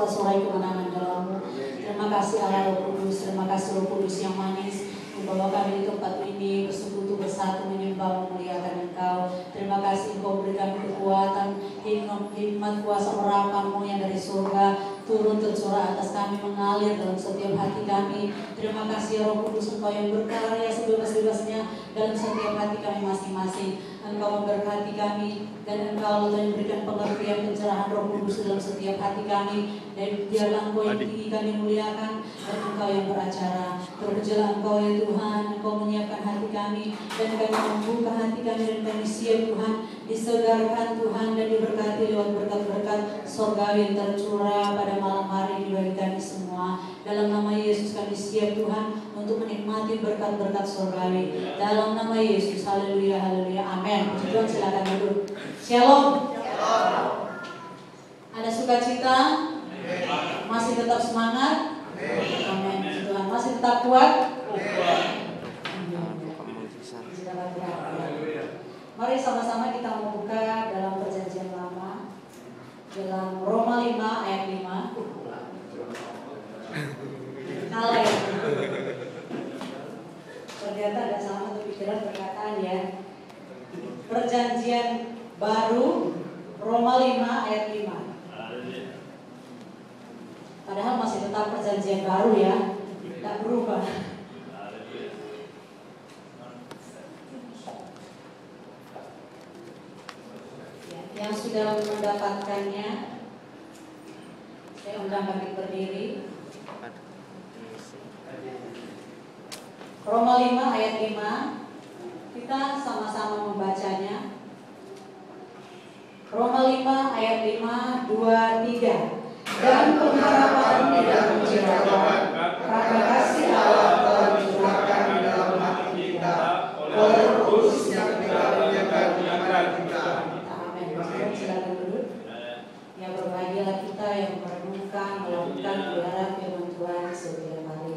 bersorak-sorai kemenangan dalam-Mu. Terima kasih Allah Roh Kudus, terima kasih Roh Kudus yang manis membawa kami di tempat ini bersekutu bersatu menyembah memuliakan Engkau. Terima kasih Engkau berikan kekuatan, hikmat kuasa urapan-Mu yang dari surga turun tercurah atas kami, mengalir dalam setiap hati kami. Terima kasih Roh Kudus, Engkau yang berkarya sebebas-bebasnya dalam setiap hati kami masing-masing. Engkau memberkati kami dan Engkau yang memberikan pengertian pencerahan Roh Kudus dalam setiap hati kami. Dan biarlah Engkau yang tinggi kami muliakan dan Engkau yang beracara. Terpujilah Engkau ya Tuhan, Engkau menyiapkan hati kami dan kami membuka hati kami dan kami siap Tuhan, disegarkan Tuhan dan diberkati lewat berkat-berkat surgawi yang tercurah pada malam hari di bagi kami semua. Dalam nama Yesus kami siap Tuhan untuk menikmati berkat-berkat surgawi. Dalam nama Yesus, haleluya, haleluya, amin. Puji Tuhan, silakan duduk. Shalom. Ada sukacita? Masih tetap semangat? Amin. Puji Tuhan, masih tetap kuat? Mari sama-sama kita membuka dalam perjanjian lama, dalam Roma 5 ayat 5. Kalah ya. Ternyata ada sama untuk pikiran perkataan ya. Perjanjian baru Roma 5 ayat 5. Padahal masih tetap perjanjian baru ya, tidak berubah. Yang sudah mendapatkannya, saya undang kami berdiri. Roma 5 ayat 5, kita sama-sama membacanya. Roma 5 ayat 5, 2, 3. Dan pengharapan tidak mengecewakan, karena kasih Allah telah dicurahkan di dalam hati kita oleh Roh Kudus yang dikaruniakan kita. Silakan duduk. Yang berbahagialah kita yang merenungkan, melakukan pelihara firman Tuhan setiap hari.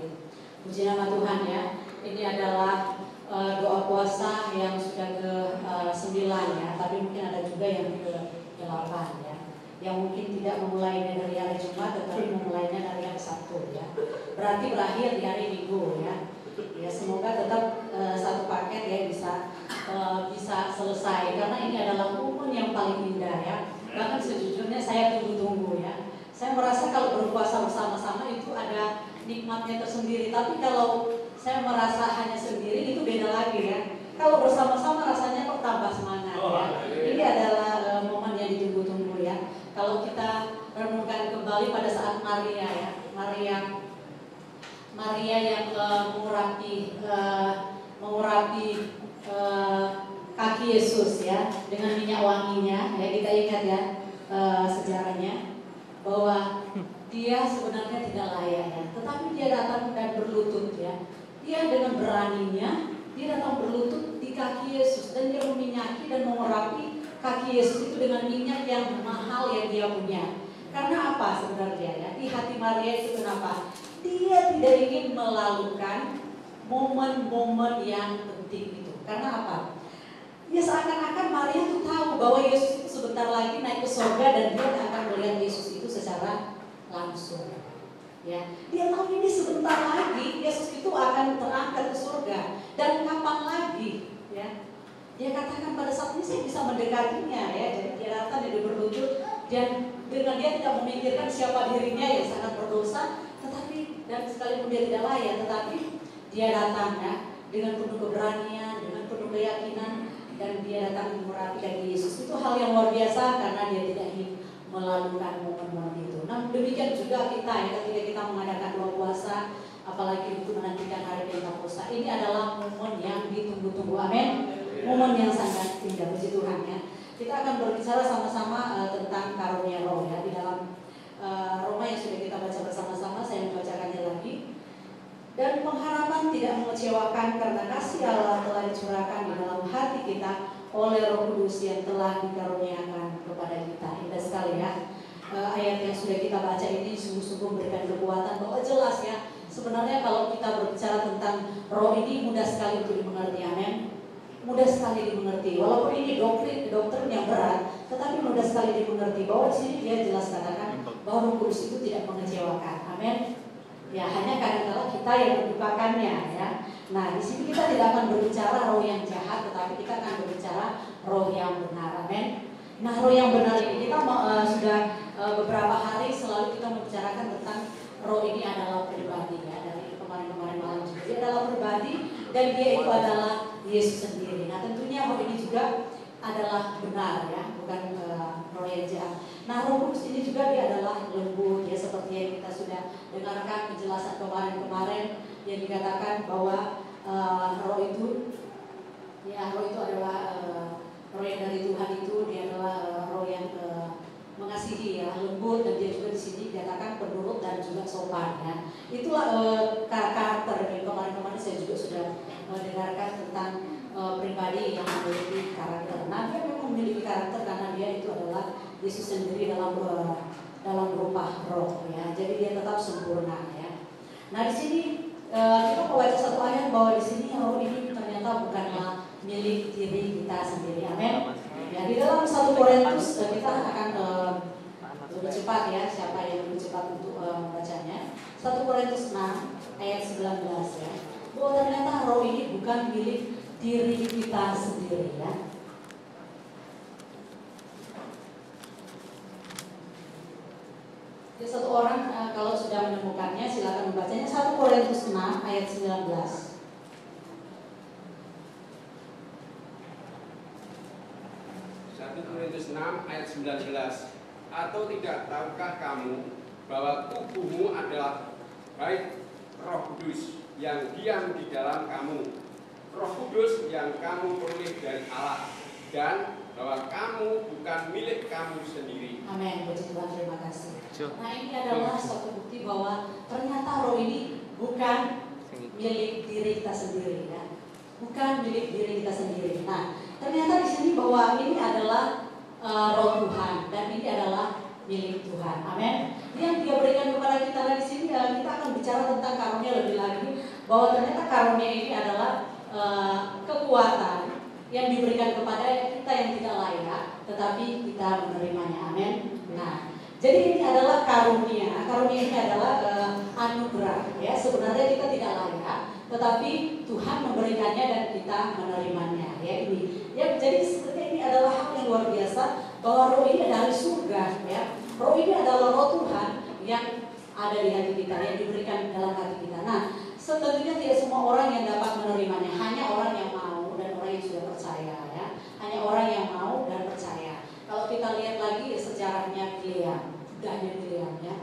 Puji nama Tuhan ya. Ini adalah doa puasa yang sudah ke-9 ya. Tapi mungkin ada juga yang ke-8 ya. Yang mungkin tidak memulainya dari hari Jumat, tetapi memulainya dari hari Sabtu ya. Berarti berakhir di hari Minggu ya. Ya semoga tetap satu paket ya bisa selesai, karena ini adalah momen yang paling indah ya. Bahkan sejujurnya saya tunggu-tunggu ya. Saya merasa kalau berpuasa bersama-sama itu ada nikmatnya tersendiri, tapi kalau saya merasa hanya sendiri itu beda lagi ya. Kalau bersama-sama rasanya kok tambah semangat ya. Ini adalah momen yang ditunggu-tunggu ya. Kalau kita renungkan kembali pada saat Maria ya, Maria yang mengurapi kaki Yesus ya dengan minyak wanginya ya. Kita ingat ya sejarahnya bahwa dia sebenarnya tidak layak ya, tetapi dia datang dan berlutut ya. Dia dengan beraninya dia datang berlutut di kaki Yesus dan dia meminyaki dan mengurapi kaki Yesus itu dengan minyak yang mahal yang dia punya. Karena apa sebenarnya ya? Di hati Maria itu kenapa? Dia tidak ingin melalukan momen-momen yang penting itu. Karena apa? Ya seakan-akan Maria itu tahu bahwa Yesus itu sebentar lagi naik ke surga dan dia akan melihat Yesus itu secara langsung. Ya, dia tahu ini sebentar lagi Yesus itu akan terangkat ke surga dan kapan lagi? Ya, dia katakan pada saat ini saya bisa mendekatinya ya. Jadi dia datang dia berlutut dan dengan dia tidak memikirkan siapa dirinya yang sangat berdosa, tetapi dan sekalipun dia tidak layak, tetapi dia datang ya dengan penuh keberanian, dengan penuh keyakinan, dan dia datang mengurapi Yesus. Itu hal yang luar biasa karena dia tidak ingin melalukan momen-momen itu. Nah demikian juga kita ya, ketika kita mengadakan doa puasa, apalagi untuk menantikan hari Pentakosta, ini adalah momen yang ditunggu-tunggu. Amin. Momen yang sangat indah, puji Tuhan ya. Kita akan berbicara sama-sama tentang karunia Roh ya di dalam Roma yang sudah kita baca bersama-sama. Saya membacakannya lagi. Dan pengharapan tidak mengecewakan karena kasih Allah telah dicurahkan di dalam hati kita oleh Roh Kudus yang telah dikaruniakan kepada kita. Indah sekali ya. Ayat yang sudah kita baca ini sungguh-sungguh memberikan kekuatan bahwa jelas ya. Sebenarnya kalau kita berbicara tentang Roh ini mudah sekali untuk dimengerti. Amin. Mudah sekali dimengerti. Walaupun ini doktrin yang berat, tetapi mudah sekali dimengerti. Bahwa di sini dia jelas katakan bahwa Roh Kudus itu tidak mengecewakan. Amin. Ya, hanya kadang-kadang kita yang melupakannya ya. Nah, di sini kita tidak akan berbicara roh yang jahat, tetapi kita akan berbicara roh yang benar. Amin. Nah, roh yang benar ini kita sudah beberapa hari selalu kita membicarakan tentang roh ini adalah pribadi ya. Dari kemarin-kemarin malam juga dia adalah pribadi dan dia itu adalah Yesus sendiri. Nah, tentunya roh ini juga adalah benar ya, bukan roh yang jahat. Nah, Roh Kudus ini juga dia adalah lembut ya, seperti yang kita sudah dengarkan penjelasan kemarin-kemarin yang dikatakan bahwa roh itu adalah roh yang dari Tuhan itu dia adalah roh yang mengasihi ya, lembut, dan dia juga di sini dikatakan penurut dan juga sopan ya. Itulah karakter dari kemarin-kemarin saya juga sudah mendengarkan tentang pribadi yang memiliki karakter. Nah, dia memang memiliki karakter karena dia itu adalah Yesus sendiri dalam rupa roh ya. Jadi dia tetap sempurna ya. Nah, di sini kita membaca satu ayat bahwa di sini roh ini ternyata bukanlah milik diri kita sendiri. Amin. Ya, di dalam 1 Korintus kita akan lebih cepat ya, siapa yang lebih cepat untuk membacanya. 1 Korintus 6 ayat 19 ya. Bahwa ternyata roh ini bukan milik diri kita sendiri ya. Jadi satu orang kalau sudah menemukannya silakan membacanya. 1 Korintus 6 ayat 19. 1 Korintus 6 ayat 19. Atau tidak tahukah kamu bahwa tubuhmu adalah baik Roh Kudus yang diam di dalam kamu, Roh Kudus yang kamu peroleh dari Allah, dan bahwa kamu bukan milik kamu sendiri. Amin. Puji Tuhan, terima kasih. Nah, ini adalah suatu bukti bahwa ternyata roh ini bukan milik diri kita sendiri ya. Bukan milik diri kita sendiri. Nah, ternyata di sini bahwa ini adalah roh Tuhan dan ini adalah milik Tuhan. Amin. Yang dia berikan kepada kita. Nah, di sini kita akan bicara tentang karunia lebih lagi, bahwa ternyata karunia ini adalah kekuatan yang diberikan kepada kita yang tidak layak, tetapi kita menerimanya. Amin. Nah, jadi ini adalah karunia. Karunia ini adalah anugerah. Ya, sebenarnya kita tidak layak, tetapi Tuhan memberikannya dan kita menerimanya. Ya, ini. Ya, jadi sebenarnya ini adalah hal yang luar biasa bahwa roh ini dari surga. Ya, roh ini adalah roh Tuhan yang ada di hati kita, yang diberikan dalam hati kita. Nah, tentunya tidak semua orang yang dapat menerimanya, hanya orang yang mau dan orang yang sudah percaya ya. Hanya orang yang mau dan percaya. Kalau kita lihat lagi sejarahnya Bileam, budanya Bileam ya.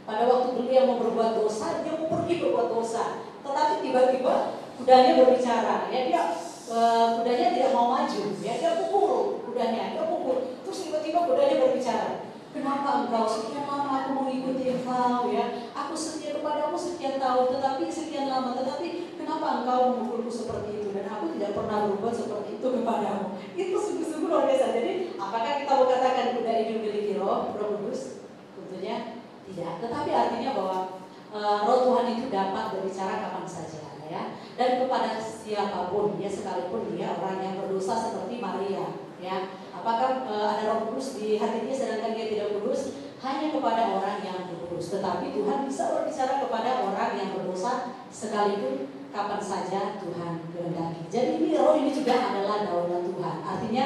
Pada waktu beliau mau berbuat dosa, dia mau pergi berbuat dosa. Tetapi tiba-tiba kudanya berbicara, ya dia kudanya tidak mau maju, ya dia pukul kudanya, dia pukul. Terus tiba-tiba kudanya berbicara. Kenapa engkau sekian lama aku mengikuti engkau ya? Aku setia kepadamu sekian tahun, tetapi sekian lama, tetapi kenapa engkau memukulku seperti itu? Dan aku tidak pernah berbuat seperti itu kepadamu. Itu sungguh-sungguh luar biasa. Jadi, apakah kita mau katakan kuda ini memiliki roh Kudus? Tentunya tidak. Tetapi artinya bahwa roh Tuhan itu dapat berbicara kapan saja ya. Dan kepada siapapun ya, sekalipun dia orang yang berdosa seperti Maria ya. Apakah ada roh kudus di hatinya sedangkan dia tidak kudus? Hanya kepada orang yang kudus. Tetapi Tuhan bisa berbicara kepada orang yang berdosa sekalipun kapan saja Tuhan kehendaki. Jadi ini roh ini juga adalah daulat Tuhan. Artinya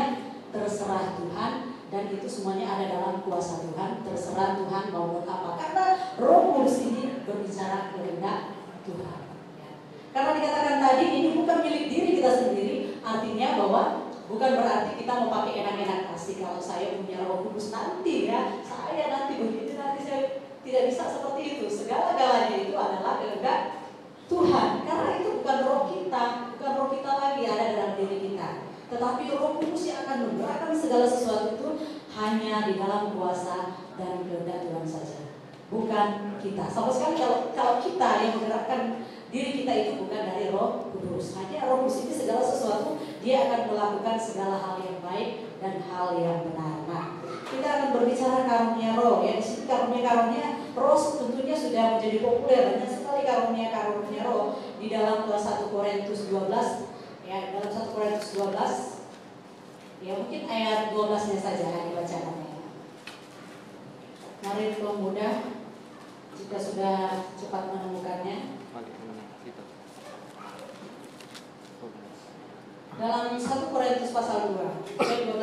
terserah Tuhan, dan itu semuanya ada dalam kuasa Tuhan. Terserah Tuhan mau buat apa. Karena roh kudus ini berbicara kehendak Tuhan. Ya. Karena dikatakan tadi ini bukan milik diri kita sendiri. Artinya bahwa bukan berarti kita mau pakai enak-enak kasih. Kalau saya punya roh kudus nanti ya, saya nanti begitu, nanti saya tidak bisa seperti itu. Segala-galanya itu adalah kehendak Tuhan. Karena itu bukan roh kita, bukan roh kita lagi ada dalam diri kita. Tetapi roh kudus yang akan menggerakkan segala sesuatu itu hanya di dalam kuasa dan kehendak Tuhan saja. Bukan kita. Sama sekali kalau kita yang menggerakkan diri kita itu bukan dari roh kudus. Hanya roh kudus ini segala sesuatu dia akan melakukan segala hal yang baik dan hal yang benar. Nah, kita akan berbicara karunia roh ya. Di sini karunia roh tentunya sudah menjadi populer. Banyak sekali karunia roh di dalam 1 Korintus 12 ya, dalam 1 Korintus 12 ya, mungkin ayat 12-nya saja yang dibacakan ya. Mari pemuda, jika sudah cepat menemukannya. Dalam 1 Korintus pasal 2 ayat 12.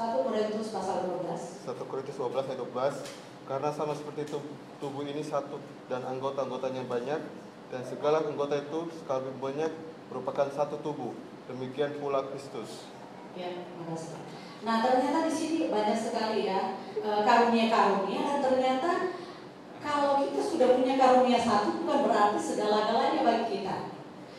1 Korintus pasal 12. 1 Korintus 12 ayat 12. Karena sama seperti tubuh ini satu dan anggota-anggotanya banyak, dan segala anggota itu sekali banyak merupakan satu tubuh. Demikian pula Kristus. Ya, makasih. Nah, ternyata di sini banyak sekali ya karunia-karunia, dan ternyata kalau kita sudah punya karunia satu bukan berarti segala-galanya bagi kita.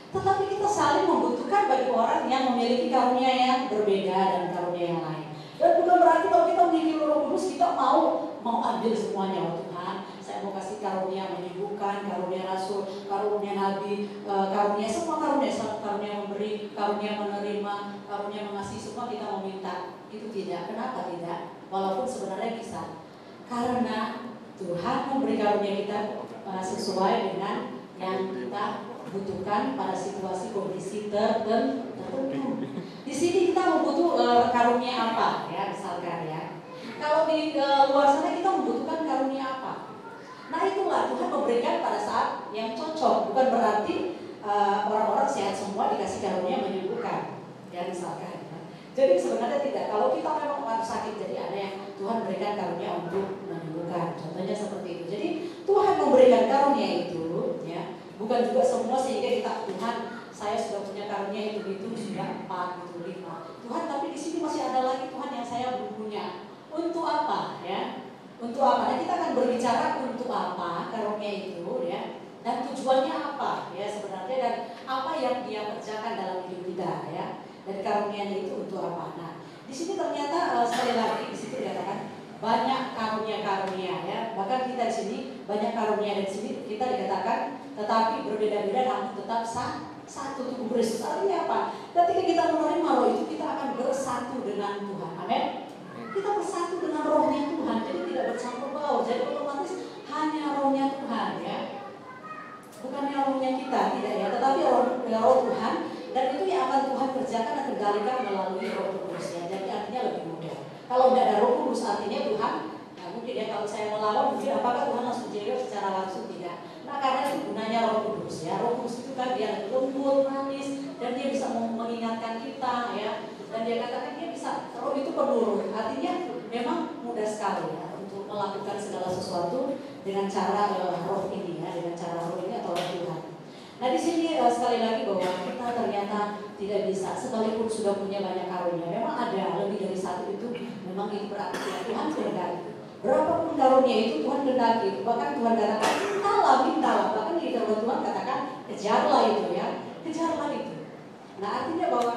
Tetapi kita saling membutuhkan bagi orang yang memiliki karunia yang berbeda dan karunia yang lain. Dan bukan berarti kalau kita memiliki Roh Kudus kita mau ambil semuanya. Oh Tuhan, saya mau kasih karunia menyembuhkan, karunia rasul, karunia nabi, karunia semua karunia, karunia memberi, karunia menerima, karunia mengasihi, semua kita meminta. Itu tidak. Kenapa tidak? Walaupun sebenarnya bisa. Karena Tuhan memberi karunia kita sesuai dengan yang kita butuhkan pada situasi kondisi tertentu. Di sini kita membutuhkan karunia apa ya, misalkan ya. Kalau di luar sana kita membutuhkan karunia apa? Nah itulah Tuhan memberikan pada saat yang cocok. Bukan berarti orang-orang sehat semua dikasih karunia menyembuhkan ya, misalkan. Jadi sebenarnya tidak. Kalau kita memang orang sakit, jadi ada yang Tuhan berikan karunia untuk menyembuhkan. Contohnya seperti itu. Jadi Tuhan memberikan karunia itu ya, bukan juga semua sehingga kita Tuhan, saya sudah punya karunia itu sudah 4 gitu 5. Tuhan, tapi di sini masih ada lagi Tuhan yang saya belum punya. Untuk apa ya? Untuk apa? Nah, kita akan berbicara untuk apa karunia itu ya, dan tujuannya apa ya sebenarnya, dan apa yang Dia kerjakan dalam hidup kita ya. Dan karunia-Nya itu untuk apa? Nah, di sini ternyata sekali lagi di situ dikatakan banyak karunia-karunia ya. Bahkan kita di sini banyak karunia, dan di sini kita dikatakan tetapi berbeda-beda namun tetap satu tubuh Kristus. Artinya apa? Ketika kita menerima Roh itu, kita akan bersatu dengan Tuhan. Amin. Kita bersatu dengan Rohnya Tuhan, jadi tidak bercampur baur. Jadi otomatis hanya Rohnya Tuhan ya, bukannya Rohnya kita, tidak ya, tetapi Roh Tuhan. Dan itu yang akan Tuhan kerjakan dan kendalikan melalui Roh Kudus ya. Jadi artinya lebih mudah. Kalau tidak ada Roh Kudus artinya Tuhan, nah mungkin ya kalau saya melawan, mungkin apakah Tuhan langsung jawab secara langsung? Tidak. Nah karena itu gunanya Roh Kudus ya. Roh Kudus itu kan dia lembut, manis, dan dia bisa mengingatkan kita ya. Dan dia katakan dia bisa, Roh itu penurut. Artinya memang mudah sekali ya untuk melakukan segala sesuatu dengan cara Roh ini ya, dengan cara Roh ini atau Roh Tuhan. Nah di sini sekali lagi bahwa kita ternyata tidak bisa, sekalipun sudah punya banyak karunia. Memang ada lebih dari satu itu, memang itu berarti ya, Tuhan kehendaki. Berapapun karunia itu Tuhan kehendaki. Bahkan Tuhan katakan mintalah. Bahkan di dalam Tuhan katakan kejarlah itu ya, kejarlah itu. Nah artinya bahwa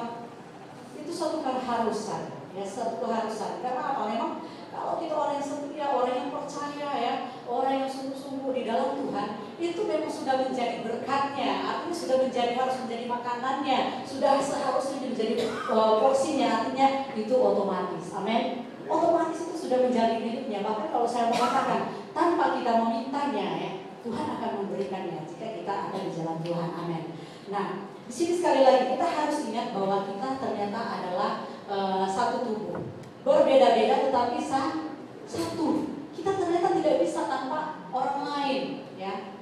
itu suatu keharusan ya, suatu keharusan. Karena apa? Memang kalau kita orang yang setia, orang yang percaya ya, orang yang sungguh-sungguh di dalam Tuhan, itu memang sudah menjadi berkatnya. Artinya sudah harus menjadi makanannya, sudah seharusnya menjadi porsinya. Artinya itu otomatis. Amin. Otomatis itu sudah menjadi hidupnya. Bahkan kalau saya mengatakan tanpa kita memintanya ya, Tuhan akan memberikannya jika kita ada di jalan Tuhan. Amin. Nah, di sini sekali lagi kita harus ingat bahwa kita ternyata adalah satu tubuh, berbeda-beda tetapi satu. Kita ternyata tidak bisa tanpa orang lain, ya.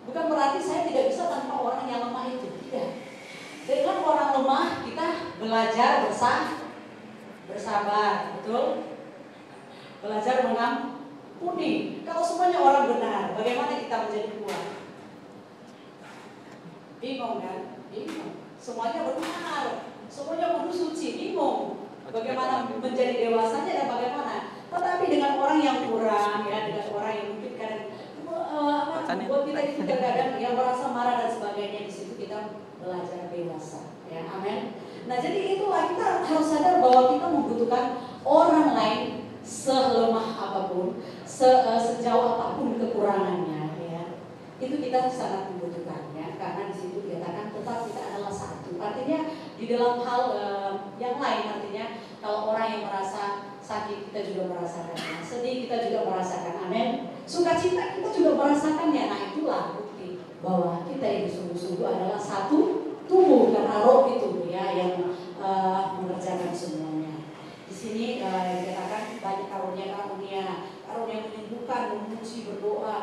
Bukan berarti saya tidak bisa tanpa orang yang lemah itu, tidak. Dengan orang lemah kita belajar bersabar, betul? Belajar mengampuni. Kalau semuanya orang benar, bagaimana kita menjadi kuat? Bingung kan? Bingung. Semuanya benar, semuanya kudu suci, bingung. Bagaimana menjadi dewasanya dan bagaimana? Tetapi dengan orang yang kurang, ya, dengan orang yang mungkin buat kita itu terkadang yang merasa marah dan sebagainya, di situ kita belajar dewasa, ya, amin. Nah jadi itulah kita harus sadar bahwa kita membutuhkan orang lain selemah apapun, sejauh apapun kekurangannya, ya. Itu kita sangat membutuhkan, ya, karena di situ dikatakan tetap kita adalah satu. Artinya di dalam hal yang lain, artinya kalau orang yang merasa sakit kita juga merasakannya, sedih kita juga merasakan, amin. Sukacita kita juga merasakannya. Nah itulah bukti bahwa kita ini sungguh-sungguh adalah satu tubuh, karena Roh itu ya yang mengerjakan semuanya. Di sini dikatakan banyak karunia-karunia roh yang menyembuhkan, memuji, berdoa,